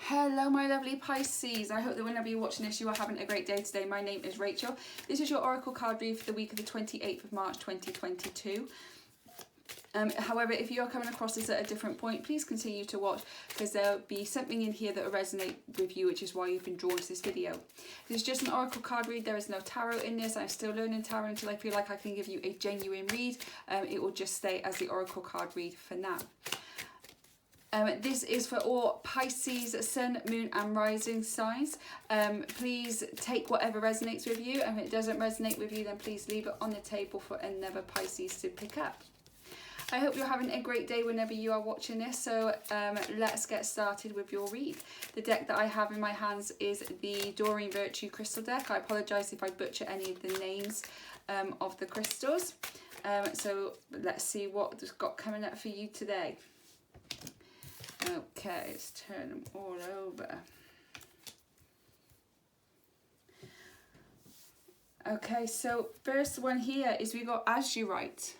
Hello my lovely Pisces, I hope that whenever you're watching this you are having a great day today. My name is Rachel. This is your Oracle card read for the week of the 28th of March 2022. However, if you are coming across this at a different point, please continue to watch because there'll be something in here that will resonate with you, which is why you've been drawn to this video. This is just an Oracle card read. There is no tarot in this. I'm still learning tarot until I feel like I can give you a genuine read. It will just stay as the Oracle card read for now. This is for all Pisces, Sun, Moon and Rising signs. Please take whatever resonates with you, and if it doesn't resonate with you, then please leave it on the table for another Pisces to pick up. I hope you're having a great day whenever you are watching this, so let's get started with your read. The deck that I have in my hands is the Doreen Virtue Crystal deck. I apologise if I butcher any of the names of the crystals. So let's see what's got coming up for you today. Okay, let's turn them all over. Okay, so first one here is we got As You Write,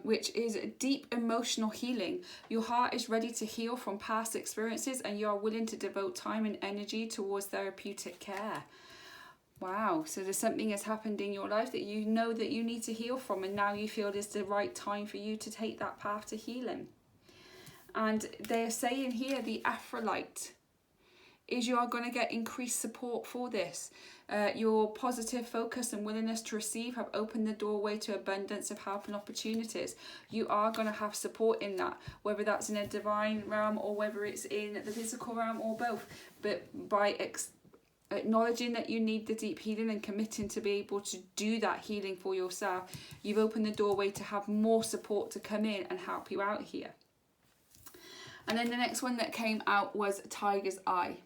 which is deep emotional healing. Your heart is ready to heal from past experiences and you are willing to devote time and energy towards therapeutic care. Wow, so there's something has happened in your life that you know that you need to heal from, and now you feel it's the right time for you to take that path to healing. And they're saying here the Aphrodite is you are going to get increased support for this. Your positive focus and willingness to receive have opened the doorway to abundance of help and opportunities. You are going to have support in that, whether that's in a divine realm or whether it's in the physical realm or both. But by acknowledging that you need the deep healing and committing to be able to do that healing for yourself, you've opened the doorway to have more support to come in and help you out here. And then the next one that came out was Tiger's Eye.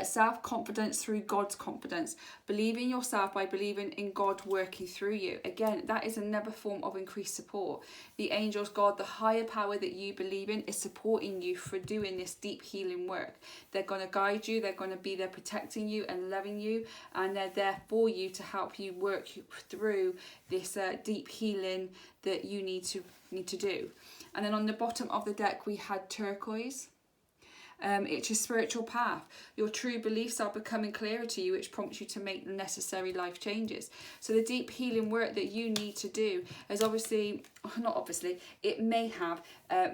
Self-confidence through God's confidence. Believe in yourself by believing in God working through you. Again, that is another form of increased support. The angels, God, the higher power that you believe in is supporting you for doing this deep healing work. They're going to guide you. They're going to be there protecting you and loving you. And they're there for you to help you work through this deep healing that you need to do. And then on the bottom of the deck, we had turquoise. It's your spiritual path. Your true beliefs are becoming clearer to you, which prompts you to make the necessary life changes. So the deep healing work that you need to do is it may have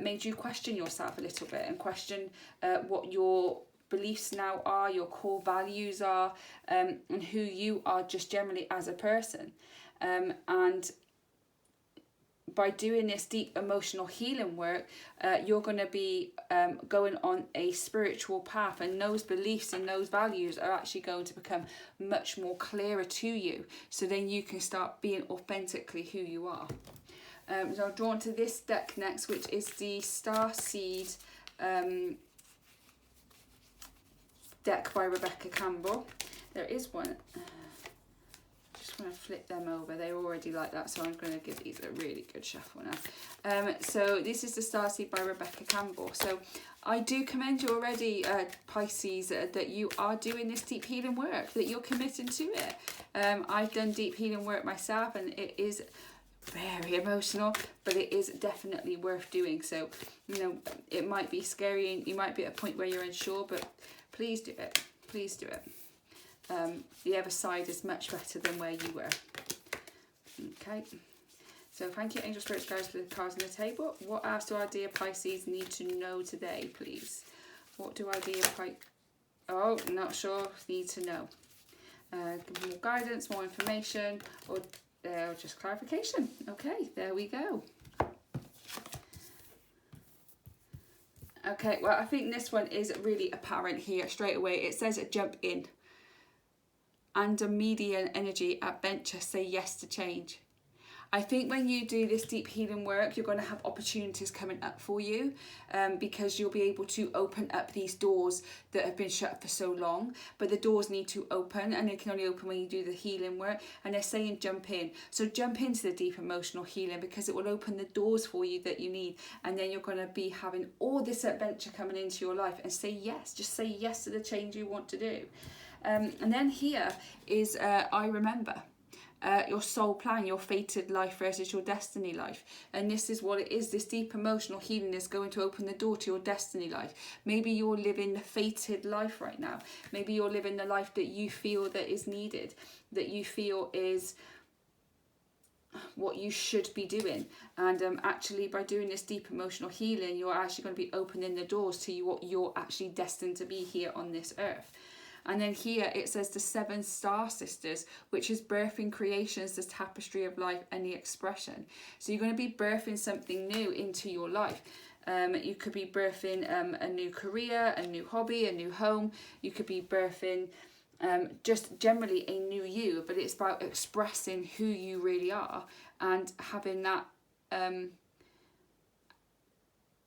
made you question yourself a little bit and question what your beliefs now are, your core values are, and who you are just generally as a person. And by doing this deep emotional healing work, you're going to be going on a spiritual path, and those beliefs and those values are actually going to become much more clearer to you, so then you can start being authentically who you are. So I'm drawn to this deck next, which is the Starseed deck by Rebecca Campbell. There is one. I'm going to flip them over. They're already like that, so I'm going to give these a really good shuffle now. So this is the Starseed by Rebecca Campbell. So I do commend you already, Pisces, that you are doing this deep healing work, that you're committing to it. I've done deep healing work myself, and it is very emotional, but it is definitely worth doing. So, you know, it might be scary and you might be at a point where you're unsure, but please do it. Please do it. The other side is much better than where you were. Okay, so thank you, Angel Spirits Guides, for the cards on the table. What else do our dear Pisces need to know today, please? What do our dear not sure, need to know? Give more guidance, more information, or just clarification. Okay, there we go. Okay, well, I think this one is really apparent here straight away. It says jump in. Under median energy, adventure, say yes to change. I think when you do this deep healing work, you're going to have opportunities coming up for you, because you'll be able to open up these doors that have been shut for so long. But the doors need to open, and they can only open when you do the healing work. And they're saying jump in. So jump into the deep emotional healing, because it will open the doors for you that you need. And then you're going to be having all this adventure coming into your life, and say yes. Just say yes to the change you want to do. And then here is I Remember. your soul plan, your fated life versus your destiny life. And this is what it is. This deep emotional healing is going to open the door to your destiny life. Maybe you're living the fated life right now. Maybe you're living the life that you feel that is needed, that you feel is what you should be doing. And actually, by doing this deep emotional healing, you're actually going to be opening the doors to what you're actually destined to be here on this earth. And then here it says the 7 star sisters, which is birthing creations, the tapestry of life and the expression. So you're going to be birthing something new into your life. You could be birthing a new career, a new hobby, a new home. You could be birthing just generally a new you, but it's about expressing who you really are and having that and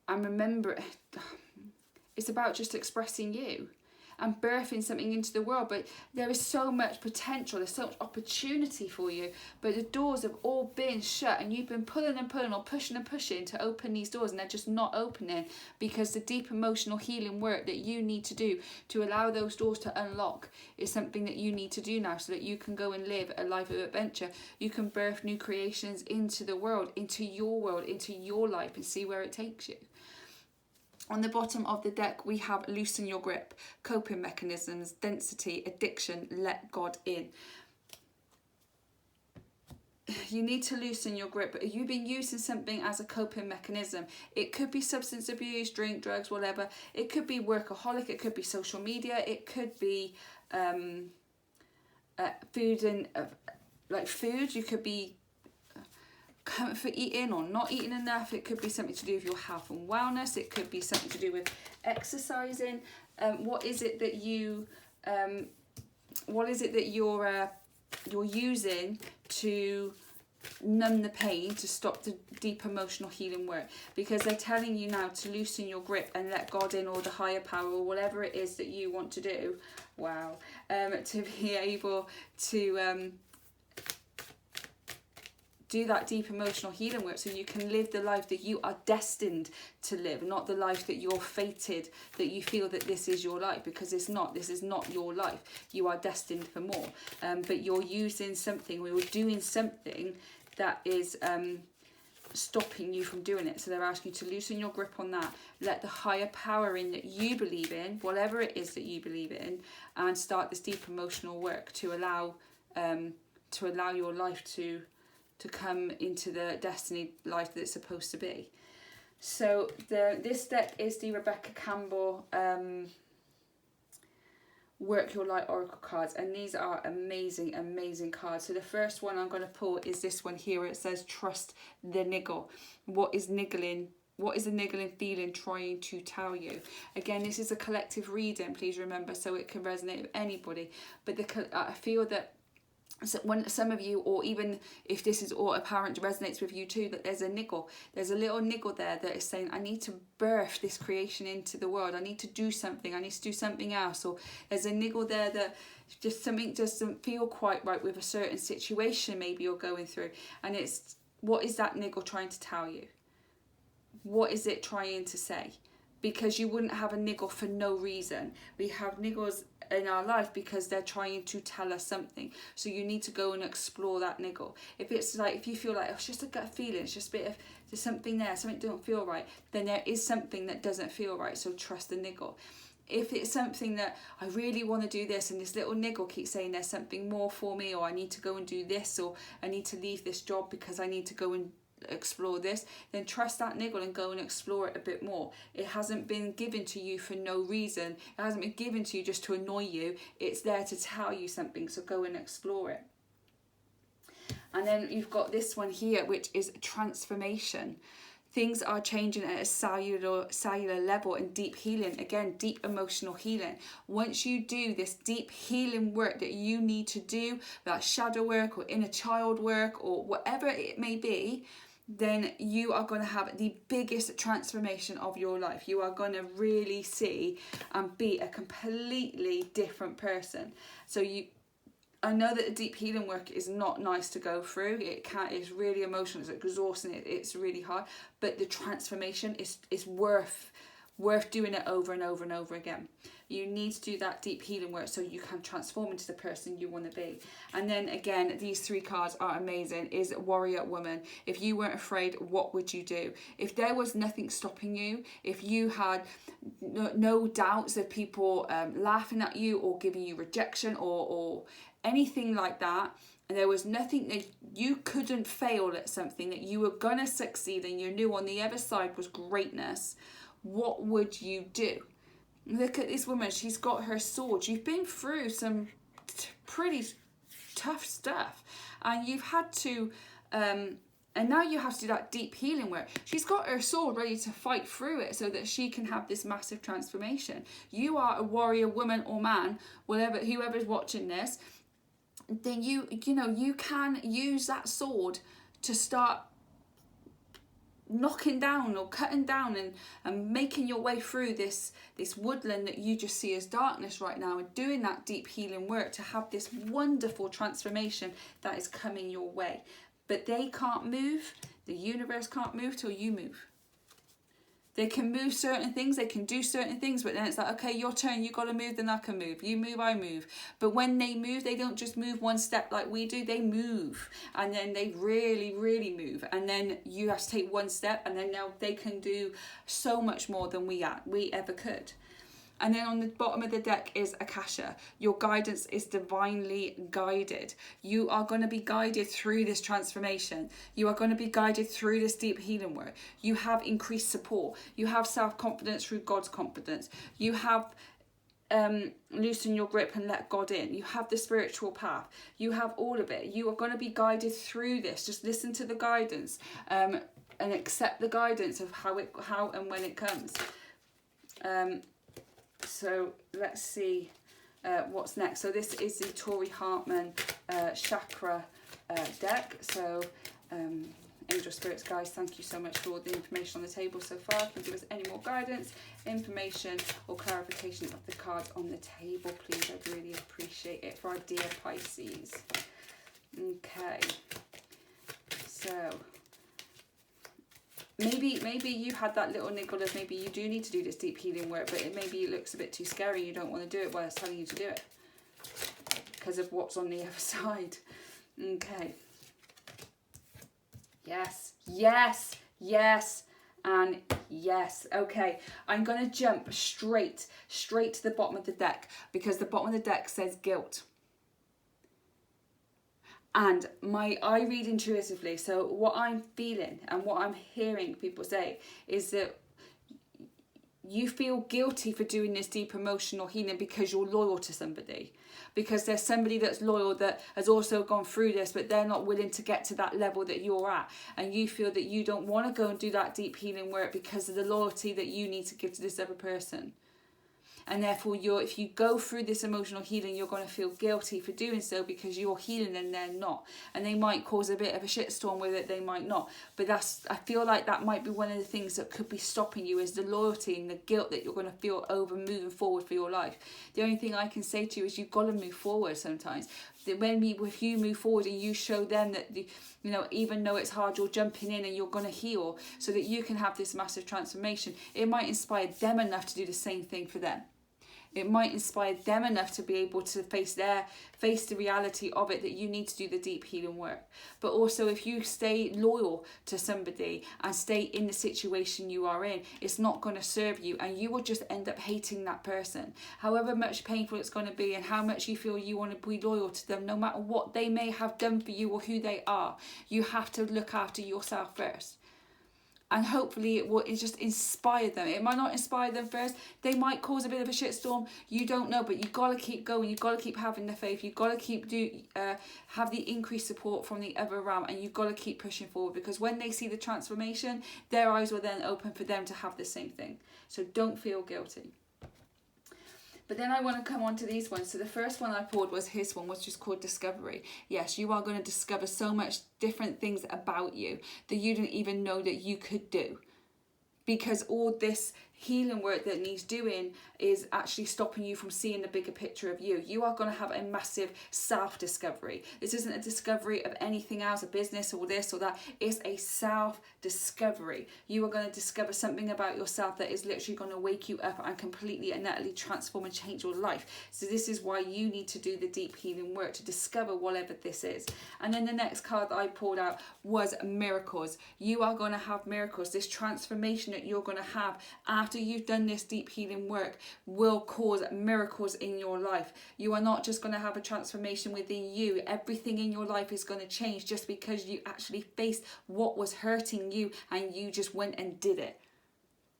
remember, it's about just expressing you and birthing something into the world. But there is so much potential, there's so much opportunity for you, but the doors have all been shut and you've been pulling and pulling or pushing and pushing to open these doors, and they're just not opening because the deep emotional healing work that you need to do to allow those doors to unlock is something that you need to do now, so that you can go and live a life of adventure. You can birth new creations into the world, into your life, and see where it takes you. On the bottom of the deck, we have loosen your grip, coping mechanisms, density, addiction, let God in. You need to loosen your grip. You've been using something as a coping mechanism. It could be substance abuse, drink, drugs, whatever. It could be workaholic. It could be social media. It could be food and food. You could be comfort eating or not eating enough. It could be something to do with your health and wellness. It could be something to do with exercising. What is it that you're using to numb the pain, to stop the deep emotional healing work? Because they're telling you now to loosen your grip and let God in, or the higher power, or whatever it is that you want to do. Wow. To be able to do that deep emotional healing work, so you can live the life that you are destined to live, not the life that you're fated, that you feel that this is your life, because it's not. This is not your life. You are destined for more, but you're using something, or you're doing something that is stopping you from doing it. So they're asking you to loosen your grip on that, let the higher power in that you believe in, whatever it is that you believe in, and start this deep emotional work to allow your life to come into the destiny life that it's supposed to be. So this deck is the Rebecca Campbell Work Your Light Oracle cards, and these are amazing cards. So the first one I'm going to pull is this one here. It says trust the niggle. What is niggling? What is the niggling feeling trying to tell you? Again, this is a collective reading, please remember, so it can resonate with anybody. But I feel that when some of you, or even if this is all apparent, resonates with you too, that there's a niggle. There's a little niggle there that is saying, I need to birth this creation into the world. I need to do something. I need to do something else. Or there's a niggle there that just something doesn't feel quite right with a certain situation maybe you're going through. And it's, what is that niggle trying to tell you? What is it trying to say? Because you wouldn't have a niggle for no reason. We have niggles in our life because they're trying to tell us something. So you need to go and explore that niggle. If you feel like it's just a gut feeling, it's just a bit of, there's something there, something don't feel right, then there is something that doesn't feel right. So trust the niggle. If it's something that I really want to do this, and this little niggle keeps saying there's something more for me, or I need to go and do this, or I need to leave this job because I need to go and explore this, then trust that niggle and go and explore it a bit more. It hasn't been given to you for no reason. It hasn't been given to you just to annoy you. It's there to tell you something, so go and explore it. And then you've got this one here, which is transformation. Things are changing at a cellular level, and deep healing. Again, deep emotional healing. Once you do this deep healing work that you need to do, that shadow work or inner child work or whatever it may be, then you are going to have the biggest transformation of your life. You are going to really see and be a completely different person. So I know that the deep healing work is not nice to go through. It's really emotional, it's exhausting, it's really hard. But the transformation is worth worth doing it over and over and over again. You need to do that deep healing work so you can transform into the person you want to be. And then again, these 3 cards are amazing. Is Warrior Woman. If you weren't afraid, what would you do? If there was nothing stopping you, if you had no doubts of people laughing at you or giving you rejection or anything like that, and there was nothing that you couldn't fail at, something that you were going to succeed and you knew on the other side was greatness, what would you do? Look at this woman. She's got her sword. You've been through some pretty tough stuff, and you've had to and now you have to do that deep healing work. She's got her sword ready to fight through it so that she can have this massive transformation. You are a warrior woman or man, whoever's watching this, then you can use that sword to start knocking down or cutting down and making your way through this woodland that you just see as darkness right now, and doing that deep healing work to have this wonderful transformation that is coming your way. But they can't move, the universe can't move till you move. They can move certain things, they can do certain things, but then it's like, okay, your turn, you got to move, then I can move. You move, I move. But when they move, they don't just move one step like we do, they move. And then they really, really move. And then you have to take one step, and then now they can do so much more than we ever could. And then on the bottom of the deck is Akasha. Your guidance is divinely guided. You are going to be guided through this transformation. You are going to be guided through this deep healing work. You have increased support. You have self-confidence through God's confidence. You have loosen your grip and let God in. You have the spiritual path. You have all of it. You are going to be guided through this. Just listen to the guidance and accept the guidance of how and when it comes. So let's see what's next. So this is the Tori Hartman chakra deck. So angel spirits, guys, thank you so much for all the information on the table so far. Can you give us any more guidance, information or clarification of the cards on the table, please? I'd really appreciate it for our dear Pisces. Okay, so maybe you had that little niggle of maybe you do need to do this deep healing work, but maybe it looks a bit too scary. You don't want to do it while it's telling you to do it because of what's on the other side. Okay. Yes, yes, yes, and yes. Okay, I'm going to jump straight to the bottom of the deck because the bottom of the deck says guilt. And I read intuitively, so what I'm feeling and what I'm hearing people say is that you feel guilty for doing this deep emotional healing because you're loyal to somebody. Because there's somebody that's loyal that has also gone through this, but they're not willing to get to that level that you're at. And you feel that you don't want to go and do that deep healing work because of the loyalty that you need to give to this other person. And therefore, if you go through this emotional healing, you're going to feel guilty for doing so because you're healing and they're not. And they might cause a bit of a shitstorm with it, they might not. But I feel like that might be one of the things that could be stopping you, is the loyalty and the guilt that you're going to feel over moving forward for your life. The only thing I can say to you is you've got to move forward sometimes. If you move forward and you show them that, even though it's hard, you're jumping in and you're going to heal so that you can have this massive transformation, it might inspire them enough to do the same thing for them. It might inspire them enough to be able to face the reality of it, that you need to do the deep healing work. But also, if you stay loyal to somebody and stay in the situation you are in, it's not going to serve you, and you will just end up hating that person. However much painful it's going to be and how much you feel you want to be loyal to them, no matter what they may have done for you or who they are, you have to look after yourself first. And hopefully it will just inspire them. It might not inspire them first. They might cause a bit of a shitstorm. You don't know, but you've got to keep going. You've got to keep having the faith. You've got to keep have the increased support from the other realm, and you've got to keep pushing forward, because when they see the transformation, their eyes will then open for them to have the same thing. So don't feel guilty. But then I want to come on to these ones. So the first one I pulled was his one, which is called Discovery. Yes, you are going to discover so much different things about you that you didn't even know that you could do. Because all this healing work that needs doing is actually stopping you from seeing the bigger picture of you. You are going to have a massive self-discovery. This isn't a discovery of anything else, a business or this or that. It's a self-discovery. You are going to discover something about yourself that is literally going to wake you up and completely and utterly transform and change your life. So this is why you need to do the deep healing work to discover whatever this is. And then the next card that I pulled out was miracles. You are going to have miracles. This transformation that you're going to have after you've done this deep healing work will cause miracles in your life. You are not just going to have a transformation within you. Everything in your life is going to change just because you actually faced what was hurting you and you just went and did it.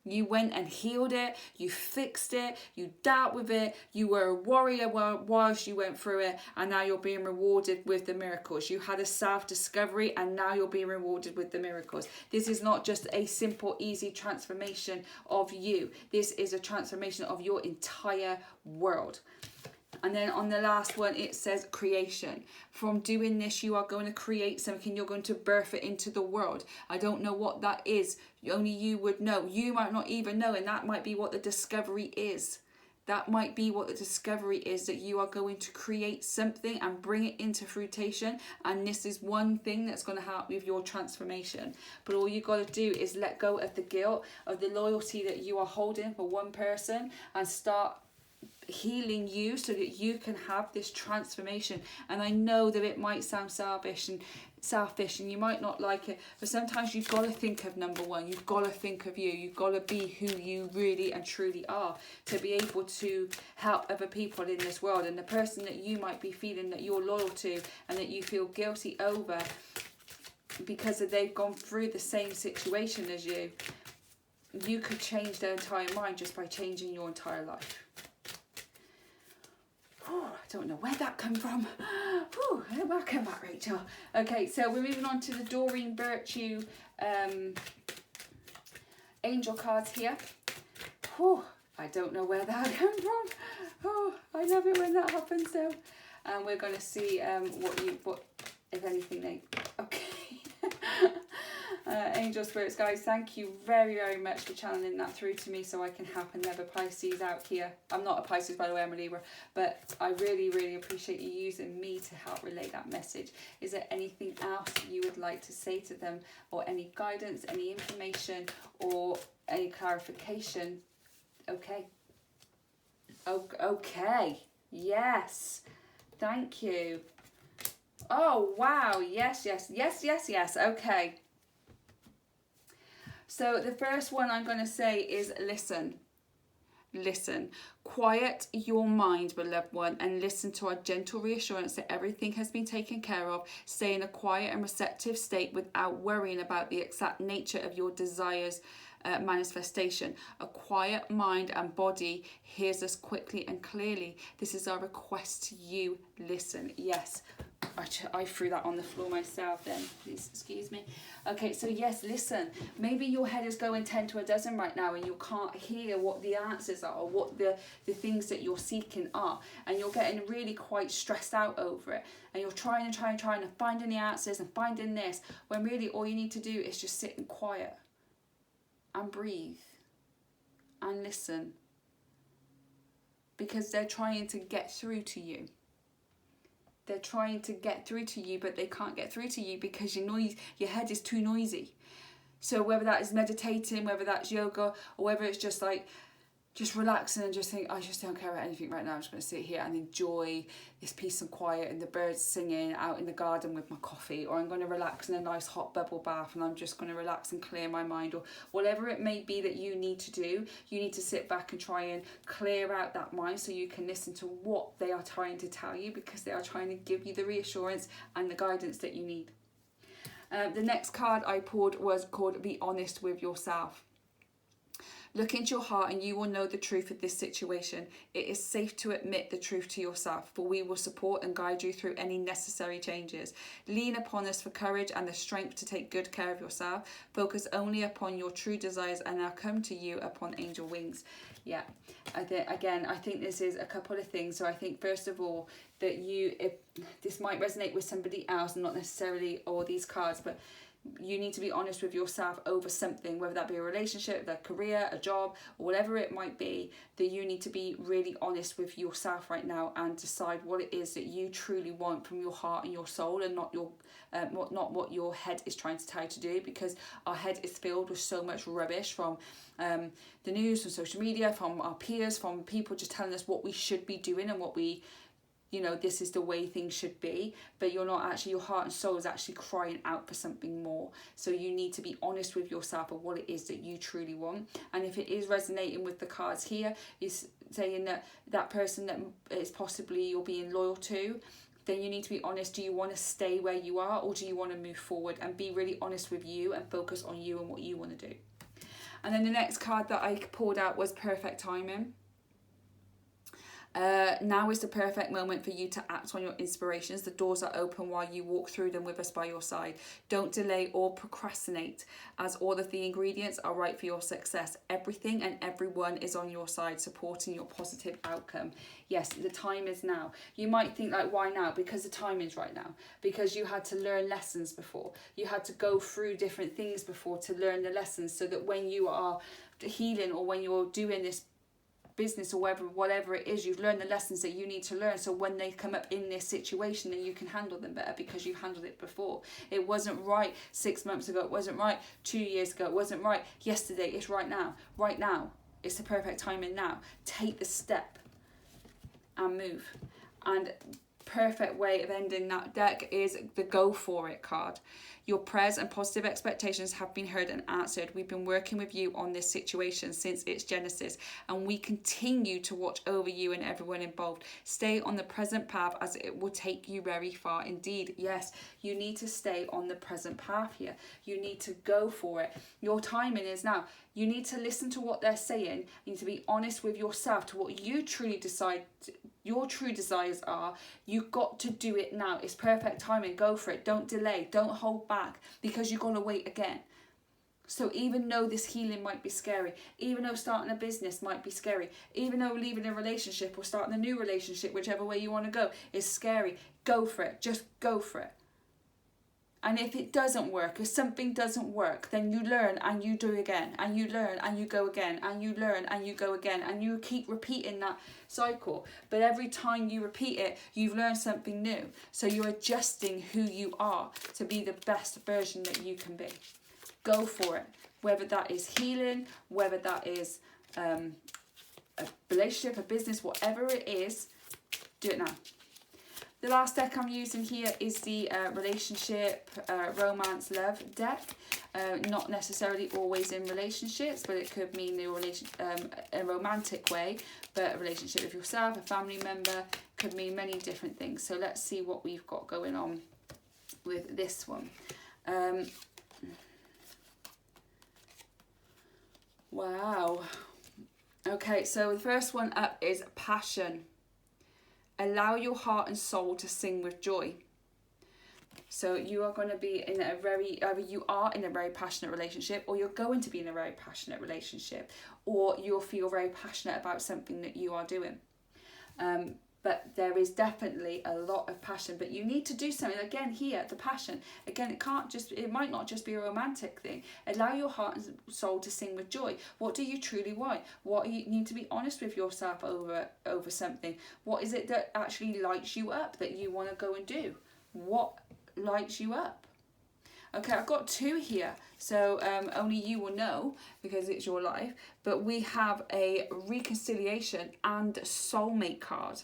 You went and healed it, you fixed it, you dealt with it, you were a warrior whilst you went through it, and now you're being rewarded with the miracles. You had a self-discovery and now you're being rewarded with the miracles. This is not just a simple, easy transformation of you. This is a transformation of your entire world. And then on the last one, it says creation. From doing this, you are going to create something. You're going to birth it into the world. I don't know what that is. Only you would know. You might not even know. And that might be what the discovery is. That might be what the discovery is, that you are going to create something and bring it into fruition. And this is one thing that's going to help with your transformation. But all you got to do is let go of the guilt, of the loyalty that you are holding for one person, and start healing you so that you can have this transformation. And I know that it might sound selfish and you might not like it, but sometimes you've got to think of number one. You've got to think of you. You've got to be who you really and truly are to be able to help other people in this world. And the person that you might be feeling that you're loyal to and that you feel guilty over because they've gone through the same situation as you, you could change their entire mind just by changing your entire life. Oh, I don't know where that came from. Oh, welcome back, Rachel. Okay, so we're moving on to the Doreen Virtue angel cards here. Oh, I don't know where that came from. Oh, I love it when that happens though. And we're going to see what if anything they... Okay. Angel spirits, guys, thank you very, very much for channeling that through to me so I can help another Pisces out here. I'm not a Pisces, by the way, I'm a Libra, but I really, really appreciate you using me to help relay that message. Is there anything else you would like to say to them, or any guidance, any information, or any clarification? Okay. Okay. Yes. Thank you. Oh, wow. Yes, yes, yes, yes, yes. Okay. So the first one I'm going to say is listen. Listen. Quiet your mind, beloved one, and listen to our gentle reassurance that everything has been taken care of. Stay in a quiet and receptive state without worrying about the exact nature of your desires manifestation. A quiet mind and body hears us quickly and clearly. This is our request to you. Listen. Yes. I threw that on the floor myself then, please excuse me. Okay, so yes, listen. Maybe your head is going 10 to a dozen right now and you can't hear what the answers are or what the things that you're seeking are. And you're getting really quite stressed out over it. And you're trying and finding the answers and finding this. When really all you need to do is just sit in quiet and breathe and listen. Because they're trying to get through to you. They're trying to get through to you, but they can't get through to you because your head is too noisy. So whether that is meditating, whether that's yoga, or whether it's just like, just relaxing and just think, I just don't care about anything right now. I'm just going to sit here and enjoy this peace and quiet and the birds singing out in the garden with my coffee. Or I'm going to relax in a nice hot bubble bath and I'm just going to relax and clear my mind. Or whatever it may be that you need to do, you need to sit back and try and clear out that mind so you can listen to what they are trying to tell you, because they are trying to give you the reassurance and the guidance that you need. The next card I pulled was called Be Honest with Yourself. Look into your heart and you will know the truth of this situation. It is safe to admit the truth to yourself, for we will support and guide you through any necessary changes. Lean upon us for courage and the strength to take good care of yourself. Focus only upon your true desires and I'll come to you upon angel wings. Yeah, I think this is a couple of things. So I think first of all that if this might resonate with somebody else, not necessarily all these cards, but You need to be honest with yourself over something, whether that be a relationship, a career, a job, or whatever it might be, that you need to be really honest with yourself right now and decide what it is that you truly want from your heart and your soul, and not what your head is trying to tell you to do, because our head is filled with so much rubbish from the news, from social media, from our peers, from people just telling us what we should be doing and what we, this is the way things should be, but you're not actually, your heart and soul is actually crying out for something more. So you need to be honest with yourself of what it is that you truly want. And if it is resonating with the cards here, is saying that person that is possibly you're being loyal to, then you need to be honest. Do you want to stay where you are, or do you want to move forward? And be really honest with you and focus on you and what you want to do. And then the next card that I pulled out was perfect timing. Now is the perfect moment for you to act on your inspirations. The doors are open while you walk through them with us by your side. Don't delay or procrastinate, as all of the ingredients are right for your success. Everything and everyone is on your side, supporting your positive outcome. Yes, the time is now. You might think, like, why now? Because the time is right now. Because you had to learn lessons before. You had to go through different things before to learn the lessons, so that when you are healing, or when you're doing this business, or whatever it is, you've learned the lessons that you need to learn, so when they come up in this situation, then you can handle them better because you've handled it before. It wasn't right 6 months ago, it wasn't right 2 years ago, it wasn't right yesterday. It's right now. Right now, it's the perfect timing now. Take the step and move. And perfect way of ending that deck is the go for it card. Your prayers and positive expectations have been heard and answered. We've been working with you on this situation since its genesis, and we continue to watch over you and everyone involved. Stay on the present path, as it will take you very far indeed. Yes, you need to stay on the present path here. You need to go for it. Your timing is now. You need to listen to what they're saying. You need to be honest with yourself to what you truly decide your true desires are. You've got to do it now. It's perfect timing. Go for it. Don't delay. Don't hold back, because you're going to wait again. So even though this healing might be scary, even though starting a business might be scary, even though leaving a relationship or starting a new relationship, whichever way you want to go, is scary, go for it. Just go for it. And if it doesn't work, if something doesn't work, then you learn and you do again, and you learn and you go again, and you learn and you go again, and you keep repeating that cycle. But every time you repeat it, you've learned something new. So you're adjusting who you are to be the best version that you can be. Go for it. Whether that is healing, whether that is a relationship, a business, whatever it is, do it now. The last deck I'm using here is the relationship, romance, love deck. Not necessarily always in relationships, but it could mean a romantic way. But a relationship with yourself, a family member, could mean many different things. So let's see what we've got going on with this one. Wow. Okay, so the first one up is passion. Allow your heart and soul to sing with joy. So you are going to be in either you are in a very passionate relationship, or you're going to be in a very passionate relationship, or you'll feel very passionate about something that you are doing. But there is definitely a lot of passion, but you need to do something. Again, here, the passion. Again, it might not just be a romantic thing. Allow your heart and soul to sing with joy. What do you truly want? What you need to be honest with yourself over something. What is it that actually lights you up that you want to go and do? What lights you up? Okay, I've got two here, so only you will know because it's your life. But we have a reconciliation and soulmate card.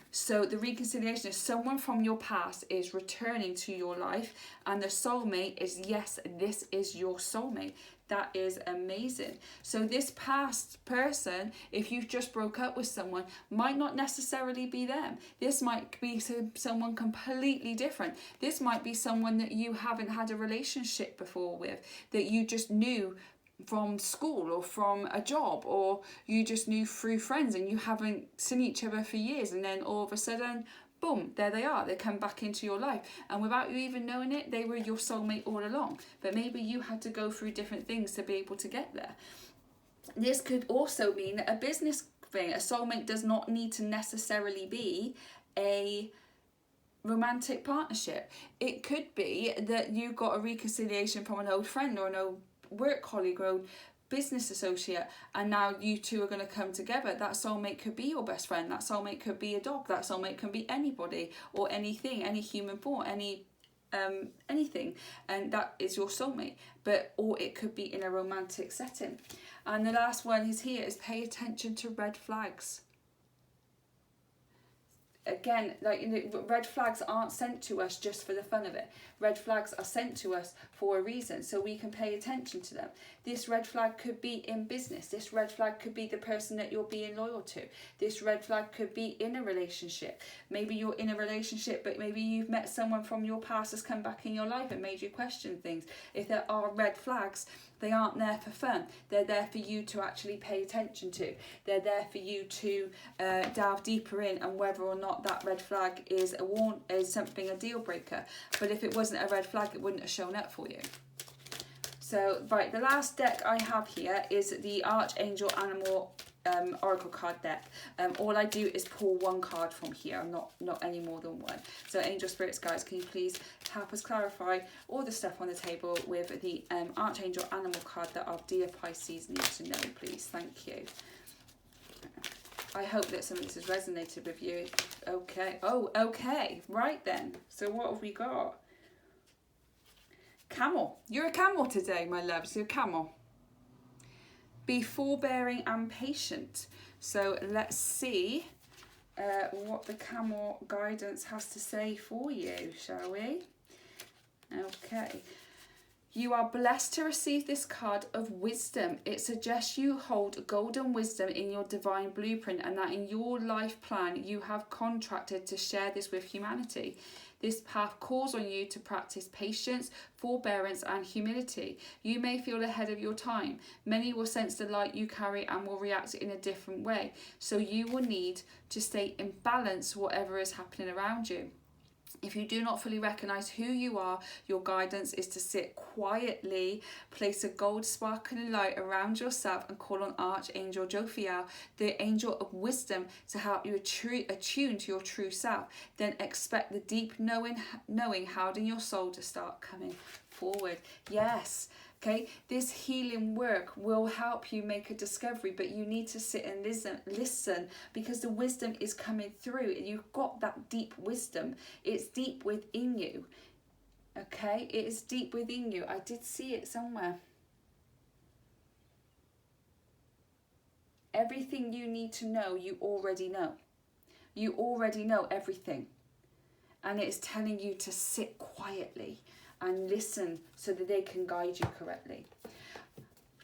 So the reconciliation is someone from your past is returning to your life, and the soulmate is, yes, this is your soulmate. That is amazing. So this past person, if you've just broke up with someone, might not necessarily be them. This might be someone completely different. This might be someone that you haven't had a relationship before with, that you just knew from school or from a job, or you just knew through friends and you haven't seen each other for years, and then all of a sudden, boom, there they are. They come back into your life, and without you even knowing it, they were your soulmate all along. But maybe you had to go through different things to be able to get there. This could also mean a business thing. A soulmate does not need to necessarily be a romantic partnership. It could be that you got a reconciliation from an old friend or an old work colleague or old business associate, and now you two are going to come together. That soulmate could be your best friend. That soulmate could be a dog. That soulmate can be anybody or anything, any human form, anything, and that is your soulmate. Or it could be in a romantic setting. And the last one is here is pay attention to red flags. Again, red flags aren't sent to us just for the fun of it. Red flags are sent to us for a reason, so we can pay attention to them. This red flag could be in business. This red flag could be the person that you're being loyal to. This red flag could be in a relationship. Maybe you're in a relationship, but maybe you've met someone from your past that's come back in your life and made you question things. If there are red flags, they aren't there for fun. They're there for you to actually pay attention to. They're there for you to delve deeper in, and whether or not that red flag is a deal breaker. But if it wasn't a red flag, it wouldn't have shown up for you. So, right, the last deck I have here is the Archangel Animal Oracle card deck. All I do is pull one card from here, not any more than one. So angel spirits, guys, can you please help us clarify all the stuff on the table with the Archangel Animal card that our dear Pisces need to know, please. Thank you. I hope that some of this has resonated with you. Okay. Oh, okay. Right then. So what have we got? Camel. You're a camel today, my loves. You're a camel. Be forbearing and patient. So let's see what the camel guidance has to say for you, shall we? Okay. You are blessed to receive this card of wisdom. It suggests you hold golden wisdom in your divine blueprint, and that in your life plan you have contracted to share this with humanity. This path calls on you to practice patience, forbearance and humility. You may feel ahead of your time. Many will sense the light you carry and will react in a different way. So you will need to stay in balance whatever is happening around you. If you do not fully recognize who you are, your guidance is to sit quietly, place a gold sparkling light around yourself and call on Archangel Jophiel, the angel of wisdom, to help you attune to your true self. Then expect the deep knowing held in your soul to start coming forward. Yes. Okay, this healing work will help you make a discovery, but you need to sit and listen because the wisdom is coming through. You've got that deep wisdom. It's deep within you. Okay, it is deep within you. I did see it somewhere. Everything you need to know, you already know. You already know everything. And it is telling you to sit quietly and listen so that they can guide you correctly.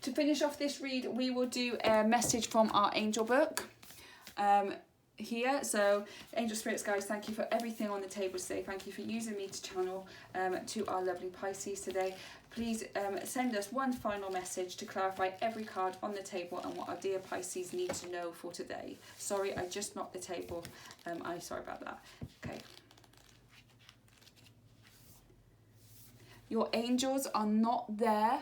To finish off this read, we will do a message from our angel book here. So angel spirits, guys, thank you for everything on the table today. Thank you for using me to channel to our lovely Pisces today. Please send us one final message to clarify every card on the table and what our dear Pisces need to know for today. Sorry, I just knocked the table. I'm sorry about that. Okay. Your angels are not there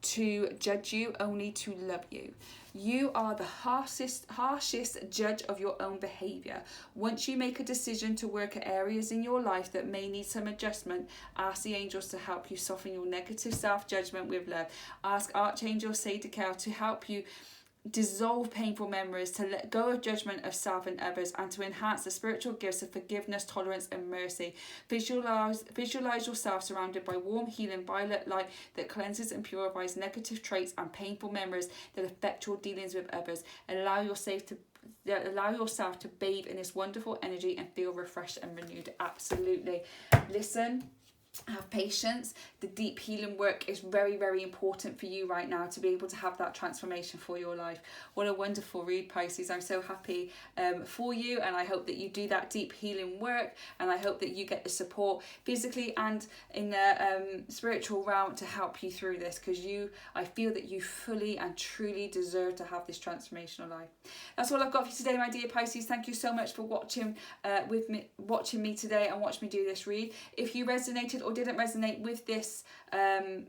to judge you, only to love you. You are the harshest judge of your own behaviour. Once you make a decision to work at areas in your life that may need some adjustment, ask the angels to help you soften your negative self-judgment with love. Ask Archangel Sadikel to help you dissolve painful memories, to let go of judgment of self and others, and to enhance the spiritual gifts of forgiveness, tolerance and mercy. Visualize yourself surrounded by warm, healing violet light that cleanses and purifies negative traits and painful memories that affect your dealings with others. Allow yourself to bathe in this wonderful energy and feel refreshed and renewed. Absolutely. Listen, have patience. The deep healing work is very, very important for you right now to be able to have that transformation for your life. What a wonderful read, Pisces. I'm so happy for you, and I hope that you do that deep healing work, and I hope that you get the support physically and in the spiritual realm to help you through this, because I feel that you fully and truly deserve to have this transformational life. That's all I've got for you today, my dear Pisces. Thank you so much for watching me today and watch me do this read. If you resonated or didn't resonate with this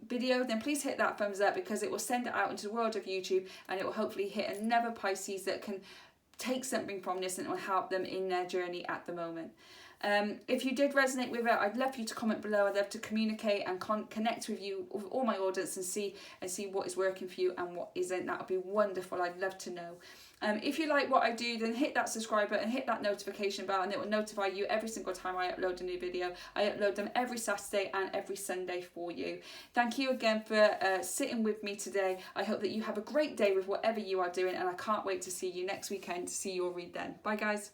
video, then please hit that thumbs up, because it will send it out into the world of YouTube, and it will hopefully hit another Pisces that can take something from this, and it will help them in their journey at the moment. If you did resonate with it, I'd love for you to comment below. I'd love to communicate and connect with you, with all my audience, and see what is working for you and what isn't. That would be wonderful. I'd love to know. If you like what I do, then hit that subscribe button, hit that notification bell, and it will notify you every single time I upload a new video. I upload them every Saturday and every Sunday for you. Thank you again for sitting with me today. I hope that you have a great day with whatever you are doing, and I can't wait to see you next weekend to see your read then. Bye guys.